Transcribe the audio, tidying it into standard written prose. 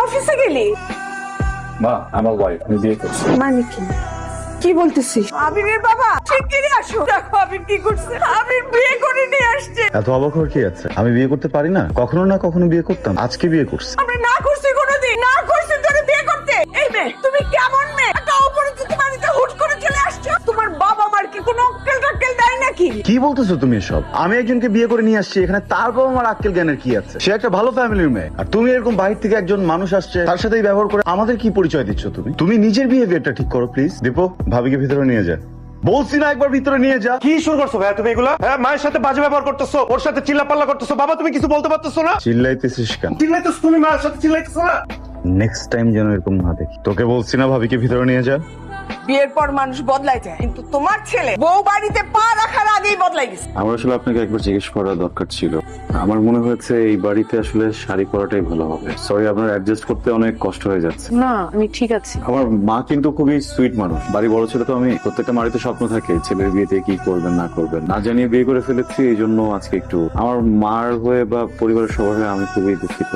অফিসে গেলি? মা, আমার ওয়াইফ, আমি বিয়ে করছি। মানে কি? কি বলতেছিস? আবিরের বাবা শিগগিরই আসো। দেখো আবির কি করছে। আবির বিয়ে করে নিয়ে আসছে। এত অবাক হওয়ার কি আছে? আমি বিয়ে করতে পারি না? কখনো না কখনো বিয়ে করতাম, আজকে বিয়ে করছি। আমরা না করছি কোনোদিন, না করছি তোরে বিয়ে করতে। এই মেয়ে, তুমি কেমন মেয়ে? একটা অপরিচিত বাড়িতে হুট করে চলে আসছো। তোমার বাবা মার কি কোনো আক্কেল টাক্কেল দেয় নাকি? কি বলতেছো তুমি এসব? আমি একজনকে বিয়ে করে নিয়ে আসছি এখানে, তার বাবা আমার আক্কেল জ্ঞানের কি আছে? সে একটা ভালো ফ্যামিলির মেয়ে, আর তুমি এরকম বাইরে থেকে একজন মানুষ আসছে তার সাথেই ব্যবহার করে আমাদের কি পরিচয় দিচ্ছ? তুমি নিজের বিহেভিয়ারটা ঠিক করো প্লিজ। দীপু, ভাবিকে ভিতরে নিয়ে যা। বলছি না একবার ভিতরে নিয়ে যা। কি শুরু করছো ভাইয়া তুমি এগুলা? হ্যাঁ, মায়ের সাথে বাজে ব্যবহার করতেছো, ওর সাথে চিল্লাপাল্লা করতেছো। বাবা, তুমি কিছু বলতে পারতেছো না? চিল্লাইতেছিস কেন? চিল্লাইতেছো তুমি, মায়ের সাথে চিল্লাইতেছো না? নেক্সট টাইম যেন এরকম না দেখি। তোকে বলছি না ভাবিকে ভিতরে নিয়ে যা। বিয়ের পর মানুষ বদলায় যায়, কিন্তু তোমার ছেলে বউ বাড়িতে পা রাখার আগেই বদলাই গেছে। আমার আসলে আপনাকে একবার জিজ্ঞেস করা দরকার ছিল। আমার মনে হয়েছে এই বাড়িতে আসলে শাড়ি পরাটাই ভালো হবে। সরি, আপনার অ্যাডজাস্ট করতে অনেক কষ্ট হয়ে যাচ্ছে। না, আমি ঠিক আছি। আমার মা কিন্তু খুবই সুইট মানুষ। বাড়ি বড় ছিল তো, আমি প্রত্যেকটা বাড়িতে স্বপ্ন থাকে ছেলের বিয়েতে কি করবেন না করবেন, না জানিয়ে বিয়ে করে ফেলেছি। এই জন্য আজকে একটু আমার মার হয়ে বা পরিবারের সবার হয়ে আমি খুবই দুঃখিত।